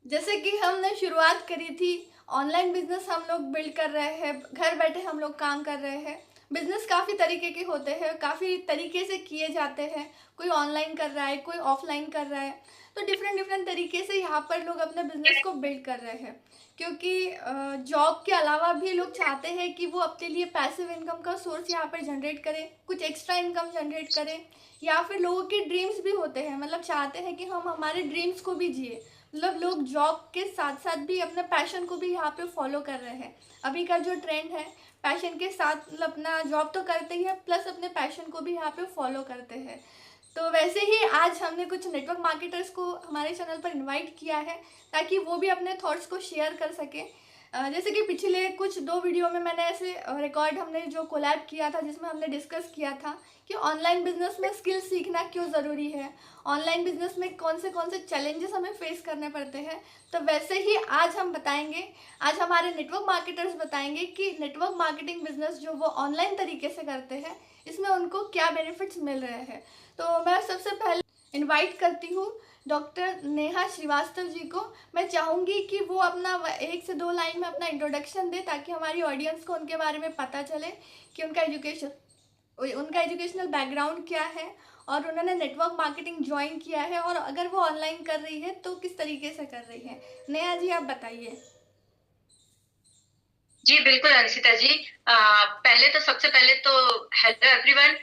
जैसे कि हमने शुरुआत करी थी, ऑनलाइन बिजनेस हम लोग बिल्ड कर रहे हैं, घर बैठे हम लोग काम कर रहे हैं। बिजनेस काफ़ी तरीके के होते हैं, काफ़ी तरीके से किए जाते हैं। कोई ऑनलाइन कर रहा है, कोई ऑफलाइन कर रहा है। तो डिफरेंट डिफरेंट तरीके से यहाँ पर लोग अपने बिजनेस को बिल्ड कर रहे हैं। क्योंकि जॉब के अलावा भी लोग चाहते हैं कि वो अपने लिए पैसिव इनकम का सोर्स यहाँ पर जनरेट करें, कुछ एक्स्ट्रा इनकम जनरेट करें। या फिर लोगों के ड्रीम्स भी होते हैं, मतलब चाहते हैं कि हम हमारे ड्रीम्स को भी जिए। मतलब लोग जॉब के साथ साथ भी अपने पैशन को भी यहाँ पे फॉलो कर रहे हैं। अभी का जो ट्रेंड है, पैशन के साथ मतलब अपना जॉब तो करते ही है, प्लस अपने पैशन को भी यहाँ पे फॉलो करते हैं। तो वैसे ही आज हमने कुछ नेटवर्क मार्केटर्स को हमारे चैनल पर इनवाइट किया है, ताकि वो भी अपने थॉट्स को शेयर कर सकें। जैसे कि पिछले कुछ 2 वीडियो में मैंने ऐसे रिकॉर्ड हमने जो कोलैब किया था, जिसमें हमने डिस्कस किया था कि ऑनलाइन बिजनेस में स्किल सीखना क्यों ज़रूरी है, ऑनलाइन बिजनेस में कौन से चैलेंजेस हमें फेस करने पड़ते हैं। तो वैसे ही आज हम बताएंगे, आज हमारे नेटवर्क मार्केटर्स बताएंगे कि नेटवर्क मार्केटिंग बिजनेस जो वो ऑनलाइन तरीके से करते हैं, इसमें उनको क्या बेनिफिट्स मिल रहे हैं। तो मैं सबसे पहले इनवाइट करती हूँ डॉक्टर नेहा श्रीवास्तव जी को। मैं चाहूँगी कि वो अपना 1 से 2 लाइन में अपना इंट्रोडक्शन दे, ताकि हमारी ऑडियंस को उनके बारे में पता चले कि उनका एजुकेशनल बैकग्राउंड क्या है, और उन्होंने नेटवर्क मार्केटिंग ज्वाइन किया है, और अगर वो ऑनलाइन कर रही है तो किस तरीके से कर रही है। नेहा जी, आप बताइए। जी बिल्कुल अंशिता जी। पहले तो सबसे पहले तो हेलो एवरीवन।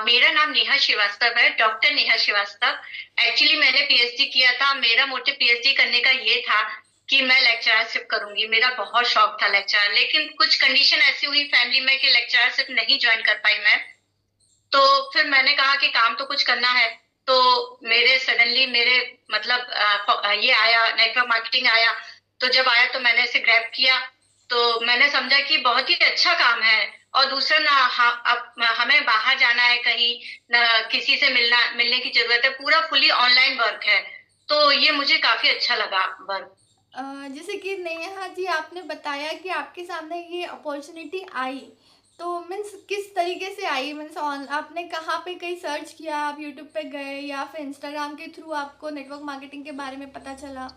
मेरा नाम नेहा श्रीवास्तव है, डॉक्टर नेहा श्रीवास्तव। एक्चुअली मैंने पीएचडी किया था। मेरा मोटिव पीएचडी करने का ये था कि मैं लेक्चरशिप करूंगी। मेरा बहुत शौक था लेक्चर, लेकिन कुछ कंडीशन ऐसी हुई फैमिली में कि लेक्चरशिप नहीं ज्वाइन कर पाई मैं। तो फिर मैंने कहा कि काम तो कुछ करना है। तो मेरे सडनली मेरे मतलब ये आया, नेटवर्क मार्केटिंग आया। तो जब आया तो मैंने इसे ग्रैब किया। तो मैंने समझा कि बहुत ही अच्छा काम है। और दूसरा ना, अब हमें बाहर जाना है कहीं, ना किसी से मिलने की जरूरत है, पूरा फुली ऑनलाइन वर्क है। तो ये मुझे काफी अच्छा लगा वर्क। जैसे कि नेहा जी, आपने बताया कि आपके सामने ये अपॉर्चुनिटी आई, तो मीन्स किस तरीके से आई, मीन्स ऑन आपने कहाँ पे कहीं सर्च किया, आप यूट्यूब पे गए, या फिर इंस्टाग्राम के थ्रू आपको नेटवर्क मार्केटिंग के बारे में पता चला,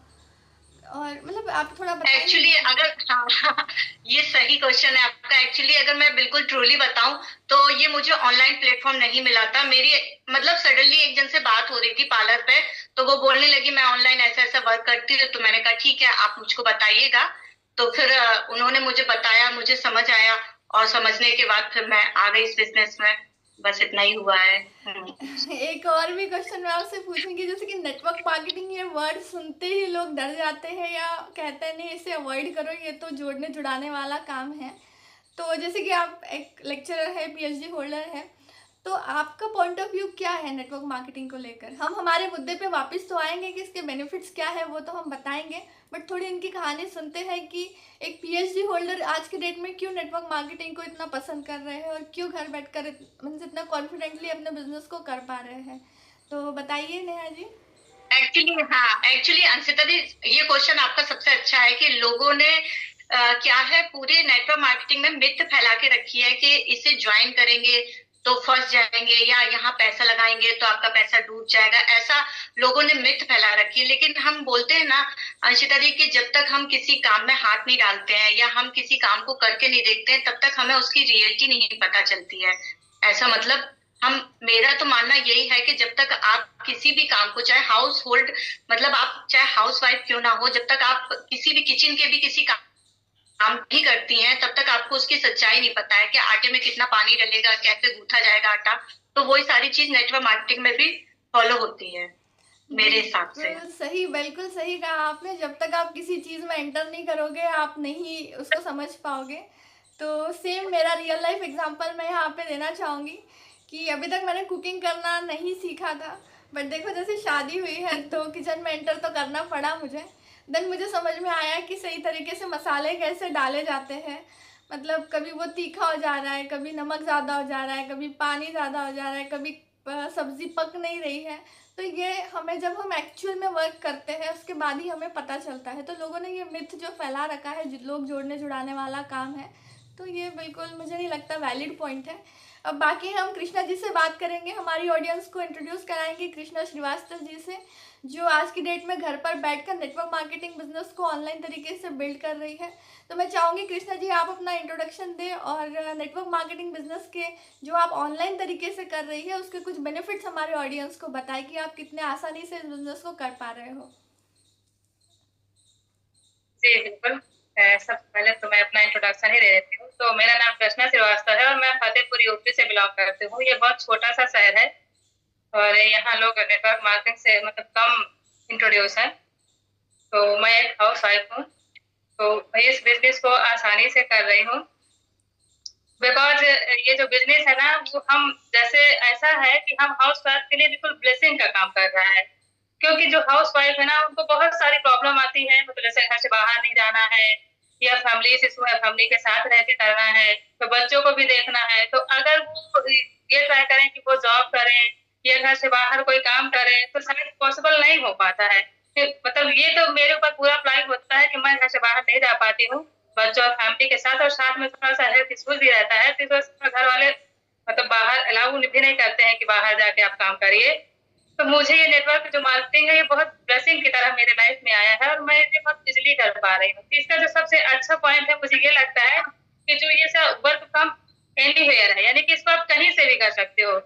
और मतलब आप थोड़ा बताएंगे एक्चुअली डिटेल में। अगर हाँ, ये सही क्वेश्चन है आपका। एक्चुअली अगर मैं बिल्कुल ट्रूली बताऊं तो ये मुझे ऑनलाइन प्लेटफॉर्म नहीं मिला था। मेरी मतलब सडनली एक जन से बात हो रही थी पार्लर पे। तो वो बोलने लगी मैं ऑनलाइन ऐसा ऐसा वर्क करती हूँ। तो मैंने कहा ठीक है, आप मुझको बताइएगा। तो फिर उन्होंने मुझे बताया, मुझे समझ आया। और समझने के बाद फिर मैं आ गई इस बिजनेस में। बस इतना ही हुआ है। एक और भी क्वेश्चन मैं आपसे पूछूंगी, जैसे कि नेटवर्क मार्केटिंग ये वर्ड सुनते ही लोग डर जाते हैं, या कहते हैं नहीं इसे अवॉइड करो, ये तो जोड़ने जुड़ाने वाला काम है। तो जैसे कि आप एक लेक्चरर है, पीएचडी होल्डर है, तो आपका पॉइंट ऑफ व्यू क्या है नेटवर्क मार्केटिंग को लेकर। हम हमारे मुद्दे पे वापस तो आएंगे कि इसके बेनिफिट्स क्या है, वो तो हम बताएंगे, बट थोड़ी इनकी कहानी सुनते हैं कि एक पीएचडी होल्डर आज के डेट में क्यों नेटवर्क मार्केटिंग को इतना पसंद कर रहे हैं, और क्यों घर बैठकर मीन्स इतना कॉन्फिडेंटली अपने बिजनेस को कर पा रहे हैं। तो बताइए नेहा जी। एक्चुअली हाँ, एक्चुअली अंशिता दी, ये क्वेश्चन आपका सबसे अच्छा है कि लोगों ने क्या है, पूरे नेटवर्क मार्केटिंग में मिथ फैला के रखी है कि इसे ज्वाइन करेंगे तो फंस जाएंगे, या यहाँ पैसा लगाएंगे तो आपका पैसा डूब जाएगा। ऐसा लोगों ने मिथ फैला रखी है। लेकिन हम बोलते हैं ना अंशिता दी, कि जब तक हम किसी काम में हाथ नहीं डालते हैं या हम किसी काम को करके नहीं देखते हैं, तब तक हमें उसकी रियलिटी नहीं पता चलती है। ऐसा मतलब हम, मेरा तो मानना यही है कि जब तक आप किसी भी काम को, चाहे हाउस होल्ड, मतलब आप चाहे हाउस वाइफ क्यों ना हो, जब तक आप किसी भी किचन के भी किसी काम नहीं करती हैं, तब तक आपको उसकी सच्चाई नहीं पता है कि आटे में कितना पानी डलेगा, कैसे गूंथा जाएगा आटा। तो वही सारी चीज नेटवर्क मार्केटिंग में भी फॉलो होती है मेरे हिसाब से। बिल्कुल सही, बिल्कुल सही कहा आपने। जब तक आप किसी चीज़ में एंटर नहीं करोगे, आप नहीं उसको समझ पाओगे। तो सेम मेरा रियल लाइफ एग्जांपल मैं यहाँ पे देना चाहूँगी कि अभी तक मैंने कुकिंग करना नहीं सीखा था, बट देखो जैसे शादी हुई है तो किचन में एंटर तो करना पड़ा मुझे। देन मुझे समझ में आया कि सही तरीके से मसाले कैसे डाले जाते हैं। मतलब कभी वो तीखा हो जा रहा है, कभी नमक ज़्यादा हो जा रहा है, कभी पानी ज़्यादा हो जा रहा है, कभी सब्ज़ी पक नहीं रही है। तो ये हमें जब हम एक्चुअल में वर्क करते हैं उसके बाद ही हमें पता चलता है। तो लोगों ने ये मिथ जो फैला रखा है, लोग जोड़ने जुड़ाने वाला काम है, तो ये बिल्कुल मुझे नहीं लगता वैलिड पॉइंट है। अब बाकी हम कृष्णा जी से बात करेंगे, हमारी ऑडियंस को इंट्रोड्यूस कराएंगे कृष्णा श्रीवास्तव जी से, जो आज की डेट में घर पर बैठकर नेटवर्क मार्केटिंग बिजनेस को ऑनलाइन तरीके से बिल्ड कर रही है। तो मैं चाहूँगी कृष्णा जी आप अपना इंट्रोडक्शन दें और नेटवर्क मार्केटिंग बिजनेस के जो आप ऑनलाइन तरीके से कर रही है उसके कुछ बेनिफिट्स हमारे ऑडियंस को बताएं कि आप कितने आसानी से इस बिजनेस को कर पा रहे हो। जी बिल्कुल। सबसे पहले तो मैं अपना इंट्रोडक्शन ही दे देती हूँ। तो मेरा नाम कृष्णा श्रीवास्तव है और मैं फतेहपुर यूपी से बिलोंग करती हूँ। ये बहुत छोटा सा शहर है और यहाँ लोग नेटवर्क मार्केटिंग से मतलब कम इंट्रोड्यूस है। तो मैं एक हाउस वाइफ हूँ, तो मैं इस बिजनेस को आसानी से कर रही हूँ बिकॉज ये जो बिजनेस है ना वो हम जैसे ऐसा है कि हम हाउस वाइफ के लिए बिल्कुल ब्लेसिंग का काम कर रहा है। क्योंकि जो हाउस वाइफ है ना उनको बहुत सारी प्रॉब्लम आती है, मतलब जैसे घर से बाहर नहीं जाना है या फैमिली इशू है, फैमिली के साथ रह के करना है, तो बच्चों को भी देखना है। तो अगर वो ये ट्राई करें कि वो जॉब करें या घर से बाहर कोई काम करें तो शायद पॉसिबल नहीं हो पाता है। मतलब ये तो मेरे ऊपर पूरा अप्लाई होता है कि मैं घर से बाहर नहीं जा पाती हूँ बच्चों और फैमिली के साथ, और साथ में थोड़ा सा हेल्थ इश्यूज भी रहता है, तो घर वाले मतलब बाहर अलाउ भी नहीं करते हैं कि बाहर जाके आप काम करिए। तो मुझे ये नेटवर्क जो मार्केटिंग है ये बहुत ब्लेसिंग की तरह मेरे लाइफ में आया है और मैं इसे बहुत इजिली कर पा रही हूँ। इसका जो सबसे अच्छा पॉइंट है मुझे ये लगता है कि जो ये सब वर्क फ्रॉम एनीवेयर है, यानी कि इसको आप कहीं से भी कर सकते हो,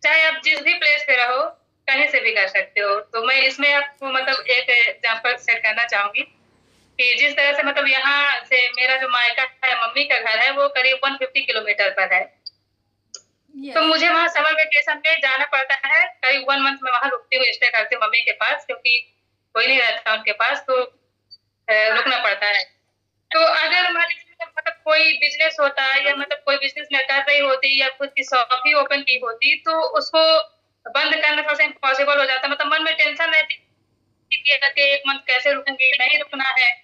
चाहे आप जिस भी प्लेस पे रहो कहीं से भी कर सकते हो। तो मैं इसमें आपको मतलब एक एग्जांपल सेट करना चाहूंगी कि जिस तरह से मतलब यहाँ से मेरा जो मायका है, मम्मी का घर है, वो करीब 150 किलोमीटर पर है। तो मुझे वहाँ समर वेकेशन में जाना पड़ता है, करीब 1 मंथ में वहाँ रुकती हूँ, स्टे करती हूँ मम्मी के पास, क्योंकि कोई नहीं रहता उनके पास, तो रुकना पड़ता है। तो अगर मान लीजिए मतलब कोई बिजनेस होता है या मतलब कोई बिजनेस मैं कर रही होती या खुद की शॉप ही ओपन की होती तो उसको बंद करना थोड़ा सा इम्पॉसिबल हो जाता, मतलब मन में टेंशन रहती कि 1 मंथ कैसे रुकूंगी, नहीं रुकना है।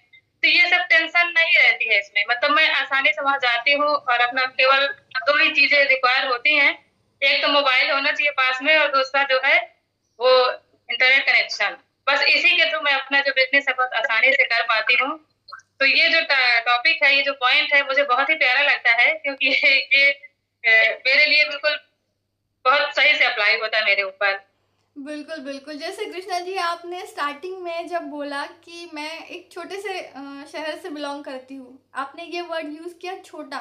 तो ये सब टेंशन नहीं रहती है इसमें, मतलब मैं आसानी से वहां जाती हूँ और अपना केवल 2 ही चीजें रिक्वायर होती हैं, एक तो मोबाइल होना चाहिए पास में और दूसरा जो है वो इंटरनेट कनेक्शन। बस इसी के थ्रू मैं अपना जो बिजनेस है बहुत आसानी से कर पाती हूँ। तो ये जो टॉपिक है, ये जो पॉइंट है मुझे बहुत ही प्यारा लगता है, क्योंकि ये मेरे लिए बिल्कुल बहुत सही से अप्लाई होता है मेरे ऊपर। बिल्कुल बिल्कुल, जैसे कृष्णा जी आपने स्टार्टिंग में जब बोला कि मैं एक छोटे से शहर से बिलोंग करती हूँ, आपने ये वर्ड यूज़ किया छोटा।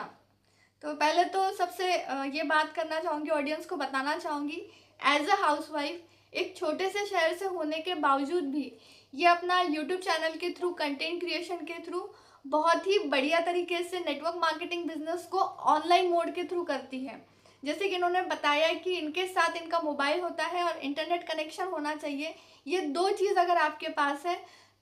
तो पहले तो सबसे ये बात करना चाहूँगी, ऑडियंस को बताना चाहूँगी, एज अ हाउसवाइफ एक छोटे से शहर से होने के बावजूद भी ये अपना यूट्यूब चैनल के थ्रू, कंटेंट क्रिएशन के थ्रू बहुत ही बढ़िया तरीके से नेटवर्क मार्केटिंग बिजनेस को ऑनलाइन मोड के थ्रू करती है। जैसे कि इन्होंने बताया कि इनके साथ इनका मोबाइल होता है और इंटरनेट कनेक्शन होना चाहिए। ये 2 चीज़ अगर आपके पास है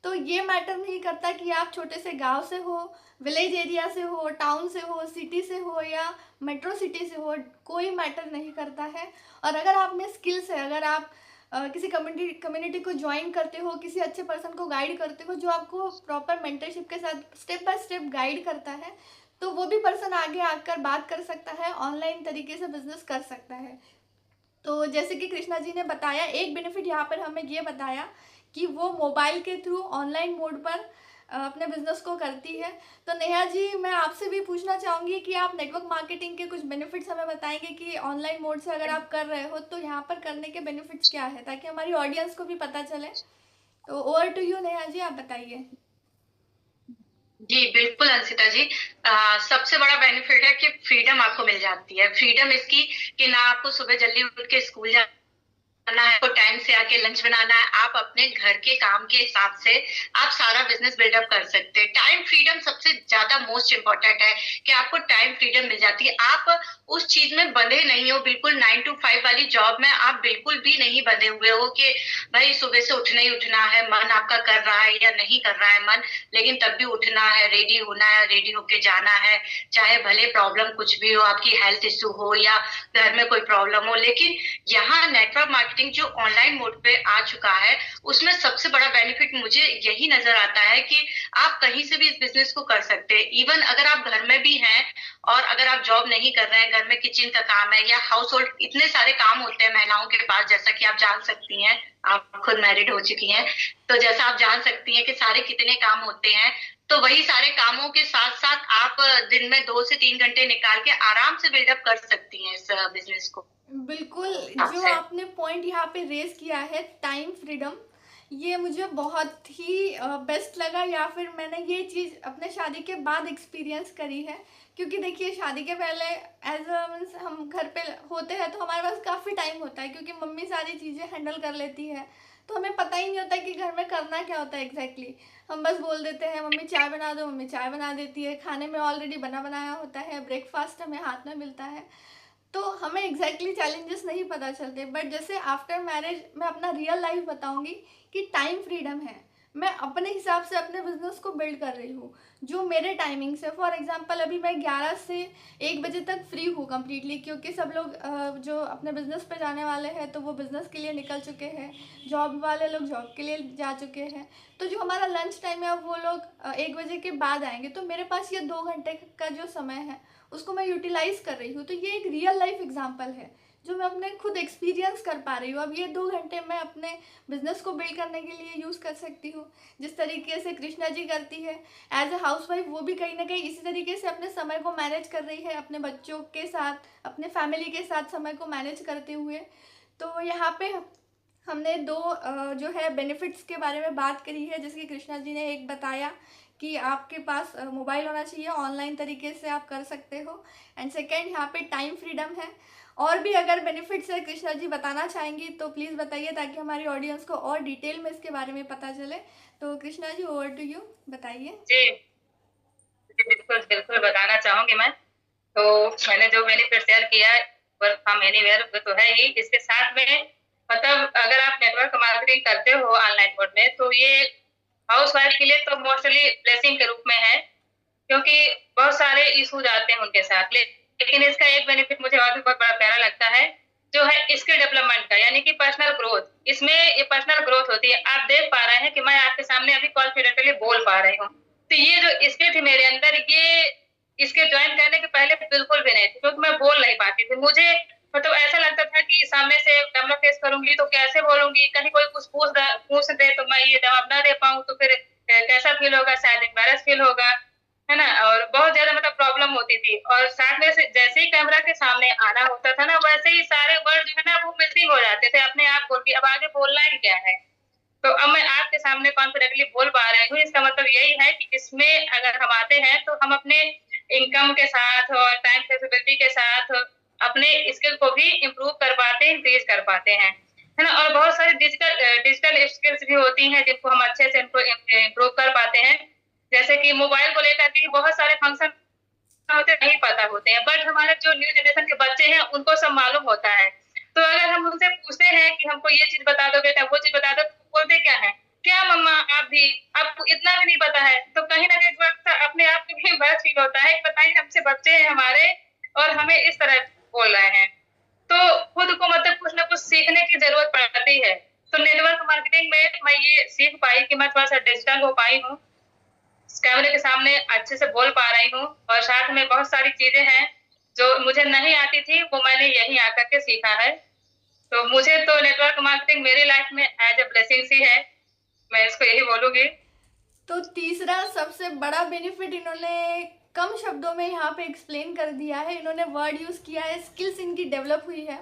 तो ये मैटर नहीं करता कि आप छोटे से गांव से हो, विलेज एरिया से हो, टाउन से हो, सिटी से हो या मेट्रो सिटी से हो, कोई मैटर नहीं करता है। और अगर आप में स्किल्स है, अगर आप किसी कम्युनिटी को ज्वाइन करते हो, किसी अच्छे पर्सन को गाइड करते हो जो आपको प्रॉपर मेंटरशिप के साथ स्टेप बाय स्टेप गाइड करता है, तो वो भी पर्सन आगे आकर बात कर सकता है, ऑनलाइन तरीके से बिजनेस कर सकता है। तो जैसे कि कृष्णा जी ने बताया, एक बेनिफिट यहाँ पर हमें ये बताया कि वो मोबाइल के थ्रू ऑनलाइन मोड पर अपने बिजनेस को करती है। तो नेहा जी, मैं आपसे भी पूछना चाहूँगी कि आप नेटवर्क मार्केटिंग के कुछ बेनिफिट्स हमें बताएंगे कि ऑनलाइन मोड से अगर आप कर रहे हो तो यहाँ पर करने के बेनिफिट्स क्या है, ताकि हमारी ऑडियंस को भी पता चले। तो over to you Neha ji, आप बताइए। जी बिल्कुल अंशिता जी। सबसे बड़ा बेनिफिट है कि फ्रीडम आपको मिल जाती है। फ्रीडम इसकी कि ना आपको सुबह जल्दी उठ के स्कूल जाना है, आपको टाइम से आके लंच बनाना है, आप अपने घर के काम के हिसाब से आप सारा बिजनेस बिल्डअप कर सकते हैं। टाइम फ्रीडम सबसे ज्यादा मोस्ट इम्पोर्टेंट है कि आपको टाइम फ्रीडम मिल जाती है। आप उस चीज में बंधे नहीं हो, बिल्कुल 9 to 5 वाली जॉब में आप बिल्कुल भी नहीं बंधे हुए हो कि भाई सुबह से उठना ही उठना है, मन आपका कर रहा है या नहीं कर रहा है मन, लेकिन तब भी उठना है, रेडी होना है, रेडी होके जाना है, चाहे भले प्रॉब्लम कुछ भी हो, आपकी हेल्थ इश्यू हो या घर में कोई प्रॉब्लम हो। लेकिन यहाँ नेटवर्क मार्केटिंग जो ऑनलाइन मोड पे आ चुका है उसमें सबसे बड़ा बेनिफिट मुझे यही नजर आता है कि आप कहीं से भी इस बिजनेस को कर सकते हैं। इवन अगर आप घर में भी हैं और अगर आप जॉब नहीं कर रहे हैं, घर में किचन का काम है या हाउस होल्ड, इतने सारे काम होते हैं महिलाओं के पास, जैसा कि आप जान सकती हैं। आप खुद मैरिड हो चुकी हैं, तो जैसा आप जान सकती हैं कि सारे कितने काम होते हैं, तो वही सारे कामों के साथ साथ आप दिन में 2 से 3 घंटे निकाल के आराम से बिल्डअप कर सकती हैं इस बिजनेस को। बिल्कुल, जो आपसे आपने पॉइंट यहाँ पे रेज़ किया है टाइम फ्रीडम, ये मुझे बहुत ही बेस्ट लगा, या फिर मैंने ये चीज़ अपने शादी के बाद एक्सपीरियंस करी है। क्योंकि देखिए शादी के पहले एज़ अ मीन्स हम घर पे होते हैं तो हमारे पास काफ़ी टाइम होता है, क्योंकि मम्मी सारी चीज़ें हैंडल कर लेती है। तो हमें पता ही नहीं होता कि घर में करना क्या होता है एग्ज़ैक्टली। हम बस बोल देते हैं मम्मी चाय बना दो, मम्मी चाय बना देती है, खाने में ऑलरेडी बना बनाया होता है, ब्रेकफ़ास्ट हमें हाथ में मिलता है। तो हमें एग्जैक्टली चैलेंजेस नहीं पता चलते, बट जैसे आफ्टर मैरिज मैं अपना रियल लाइफ बताऊंगी कि टाइम फ्रीडम है। मैं अपने हिसाब से अपने बिजनेस को बिल्ड कर रही हूँ, जो मेरे टाइमिंग से। फॉर एग्जांपल अभी मैं 11 से 1 बजे तक फ्री हूँ कम्प्लीटली, क्योंकि सब लोग जो अपने बिजनेस पे जाने वाले हैं तो वो बिजनेस के लिए निकल चुके हैं, जॉब वाले लोग जॉब के लिए जा चुके हैं। तो जो हमारा लंच टाइम है अब वो लोग 1 बजे के बाद आएंगे, तो मेरे पास ये 2 घंटे का जो समय है उसको मैं यूटिलाइज़ कर रही हूँ। तो ये एक रियल लाइफ एग्जांपल है जो मैं अपने खुद एक्सपीरियंस कर पा रही हूँ। अब ये 2 घंटे मैं अपने बिजनेस को बिल्ड करने के लिए यूज़ कर सकती हूँ, जिस तरीके से कृष्णा जी करती है एज ए हाउस वाइफ। वो भी कहीं ना कहीं इसी तरीके से अपने समय को मैनेज कर रही है, अपने बच्चों के साथ, अपने फैमिली के साथ समय को मैनेज करते हुए। तो यहाँ पे हमने दो जो है बेनिफिट्स के बारे में बात करी है, जैसे कि कृष्णा जी ने एक बताया कि आपके पास मोबाइल होना चाहिए, ऑनलाइन तरीके से आप कर सकते हो। एंड सेकेंड यहाँ पे टाइम फ्रीडम है। और भी अगर बेनिफिट्स है कृष्णा जी बताना चाहेंगी तो प्लीज़ बताइए, ताकि हमारी ऑडियंस को और डिटेल में इसके बारे में पता चले। तो Krishna ji over to you, बताइए। जी जी, बिल्कुल बिल्कुल बताना चाहूंगी मैं। तो मैंने जो बेनिफिट शेयर किया है, वर्क फ्रॉम एनीवेयर, वो तो है ही। इसके साथ में मतलब अगर आप नेटवर्क मार्केटिंग करते हो ऑनलाइन मोड में, तो ये हाउस वाइफ के लिए तो मोस्टली ब्लेसिंग के रूप में है, क्योंकि बहुत सारे इश्यूज आते हैं उनके साथ। लेकिन इसका एक बेनिफिट मुझे और भी बहुत बड़ा प्यारा लगता है, जो है स्किल डेवलपमेंट का, यानी कि पर्सनल ग्रोथ। इसमें ये पर्सनल ग्रोथ होती है। आप देख पा रहे हैं कि मैं आपके सामने अभी कॉन्फिडेंटली बोल पा रही हूँ, तो ये जो स्किल थी मेरे अंदर, ये इसके ज्वाइन करने के पहले बिल्कुल भी नहीं थी, क्योंकि मैं बोल नहीं पाती थी। मुझे मतलब ऐसा लगता था कि सामने से कैमरा फेस करूंगी तो कैसे बोलूंगी, कहीं कोई कुछ पूछ दे तो मैं ये जवाब ना दे पाऊँ तो फिर कैसा फील होगा, शायद एम्बैरस फील होगा, है ना। और बहुत ज्यादा मतलब प्रॉब्लम होती थी। और साथ में से जैसे ही कैमरा के सामने आना होता था ना, वैसे ही सारे वर्ड जो है ना वो मिसिंग हो जाते थे अपने आप बोल के। अब आगे बोलना ही क्या है। तो अब मैं आपके सामने कॉन्फिडेंटली बोल पा रही हूँ। इसका मतलब यही है कि इसमें अगर हम आते हैं तो हम अपने इनकम के साथ और टाइम फ्लेक्सिबिलिटी के साथ अपने स्किल को भी इम्प्रूव कर पाते हैं, इंक्रीज कर पाते हैं, है ना। और बहुत सारी डिजिटल स्किल्स भी होती हैं जिनको हम अच्छे से इम्प्रूव कर पाते हैं। जैसे कि मोबाइल को लेकर के बहुत सारे फंक्शन होते नहीं पता होते हैं, बट हमारे जो न्यू जनरेशन के बच्चे हैं उनको सब मालूम होता है। तो अगर हम उनसे पूछते हैं कि हमको ये चीज बता दो बेटा, वो चीज बता दो, तो बोलते क्या है, क्या मम्मा आप भी, आपको इतना भी नहीं पता है। तो कहीं ना कहीं थोड़ा अपने आप में भी बड़ा फील होता है कि बताइए हमसे बच्चे हैं हमारे और हमें इस तरह बोल रहे हैं। तो खुद को मतलब कुछ ना कुछ सीखने की जरूरत पड़ती है। तो नेटवर्क मार्केटिंग में मैं ये सीख पाई कि मैं थोड़ा सा डिजिटल हो पाई हूँ, कैमरे के सामने अच्छे से बोल पा रही हूँ। और साथ में बहुत सारी चीजें हैं जो मुझे नहीं आती थी, वो मैंने यहीं आकर के सीखा है। तो मुझे तो नेटवर्क मार्केटिंग मेरी लाइफ में एज ए ब्लेसिंग सी है, मैं इसको यही बोलूंगी। तो तीसरा सबसे बड़ा बेनिफिट इन्होंने कम शब्दों में यहाँ पे एक्सप्लेन कर दिया है। इन्होंने वर्ड यूज़ किया है, स्किल्स इनकी डेवलप हुई है।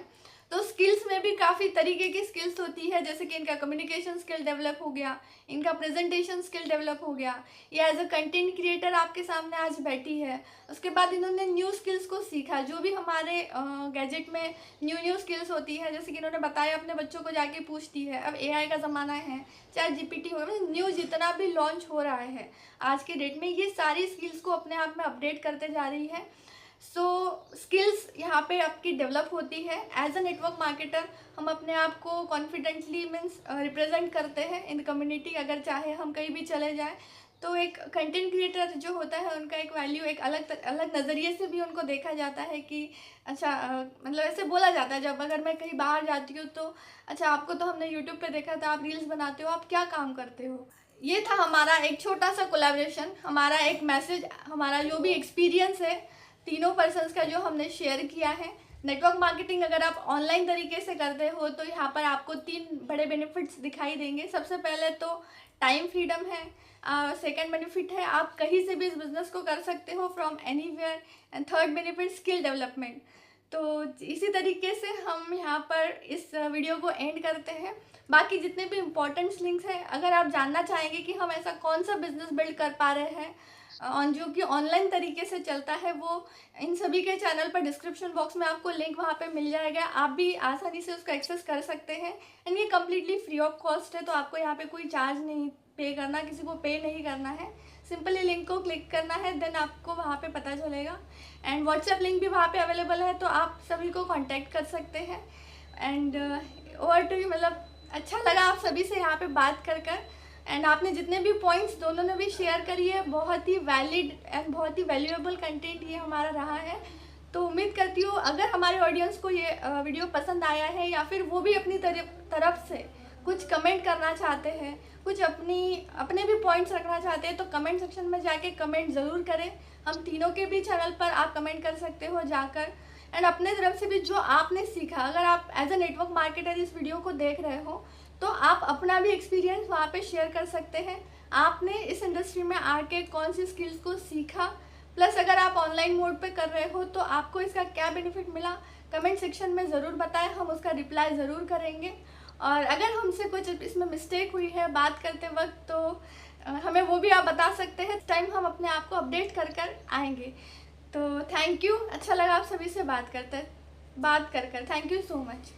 तो स्किल्स में भी काफ़ी तरीके की स्किल्स होती है, जैसे कि इनका कम्युनिकेशन स्किल डेवलप हो गया, इनका प्रेजेंटेशन स्किल डेवलप हो गया, ये एज अ कंटेंट क्रिएटर आपके सामने आज बैठी है। उसके बाद इन्होंने न्यू स्किल्स को सीखा, जो भी हमारे गैजेट में न्यू स्किल्स होती है, जैसे कि इन्होंने बताया अपने बच्चों को जाके पूछती है। अब एआई का ज़माना है, चाहे जीपीटी हो, न्यू जितना भी लॉन्च हो रहा है आज के डेट में, ये सारी स्किल्स को अपने आप में अपडेट करते जा रही है। सो स्किल्स यहाँ पे आपकी डेवलप होती है। एज अ नेटवर्क मार्केटर हम अपने आप को कॉन्फिडेंटली मीन्स रिप्रेजेंट करते हैं इन कम्युनिटी। अगर चाहे हम कहीं भी चले जाएं तो एक कंटेंट क्रिएटर जो होता है उनका एक वैल्यू एक अलग नज़रिए से भी उनको देखा जाता है कि अच्छा मतलब ऐसे बोला जाता है जब अगर मैं कहीं बाहर जाती हूँ तो अच्छा आपको तो हमने यूट्यूब पे देखा था, आप रील्स बनाते हो, आप क्या काम करते हो। ये था हमारा एक छोटा सा कोलैबोरेशन, हमारा एक मैसेज, हमारा जो भी एक्सपीरियंस है तीनों पर्सन्स का जो हमने शेयर किया है। नेटवर्क मार्केटिंग अगर आप ऑनलाइन तरीके से करते हो तो यहाँ पर आपको 3 बड़े बेनिफिट्स दिखाई देंगे। सबसे पहले तो टाइम फ्रीडम है, सेकंड बेनिफिट है आप कहीं से भी इस बिज़नेस को कर सकते हो from anywhere, and third benefit skill development. तो इसी तरीके से हम यहाँ पर इस वीडियो को एंड करते हैं। बाकी जितने भी इम्पोर्टेंट्स लिंक्स हैं, अगर आप जानना चाहेंगे कि हम ऐसा कौन सा बिज़नेस बिल्ड कर पा रहे हैं जो कि ऑनलाइन तरीके से चलता है, वो इन सभी के चैनल पर डिस्क्रिप्शन बॉक्स में आपको लिंक वहाँ पे मिल जाएगा। आप भी आसानी से उसको एक्सेस कर सकते हैं, एंड ये कम्प्लीटली फ्री ऑफ कॉस्ट है, तो आपको यहाँ पे कोई चार्ज नहीं पे करना, किसी को पे नहीं करना है। सिंपली लिंक को क्लिक करना है, देन आपको वहाँ पे पता चलेगा। एंड व्हाट्सएप लिंक भी वहाँ पे अवेलेबल है, तो आप सभी को कांटेक्ट कर सकते हैं। एंड ओवर टू यू, मतलब अच्छा लगा आप सभी से यहाँ पे बात कर एंड आपने जितने भी पॉइंट्स दोनों ने भी शेयर करी है, बहुत ही वैलिड एंड बहुत ही वैल्यूएबल कंटेंट ये हमारा रहा है। तो उम्मीद करती हूँ अगर हमारे ऑडियंस को ये वीडियो पसंद आया है, या फिर वो भी अपनी तरफ से कुछ कमेंट करना चाहते हैं, कुछ अपने भी पॉइंट्स रखना चाहते हैं, तो कमेंट सेक्शन में जाके कमेंट ज़रूर करें। हम तीनों के भी चैनल पर आप कमेंट कर सकते हो जाकर। एंड अपने तरफ से भी जो आपने सीखा, अगर आप एज अ नेटवर्क मार्केटर इस वीडियो को देख रहे हो, तो आप अपना भी एक्सपीरियंस वहाँ पे शेयर कर सकते हैं। आपने इस इंडस्ट्री में आके कौन सी स्किल्स को सीखा, प्लस अगर आप ऑनलाइन मोड पे कर रहे हो तो आपको इसका क्या बेनिफिट मिला, कमेंट सेक्शन में ज़रूर बताएं, हम उसका रिप्लाई ज़रूर करेंगे। और अगर हमसे कुछ इसमें मिस्टेक हुई है बात करते वक्त, तो हमें वो भी आप बता सकते हैं। इस टाइम हम अपने आप को अपडेट कर आएंगे। तो थैंक यू, अच्छा लगा आप सभी से बात कर थैंक यू सो मच।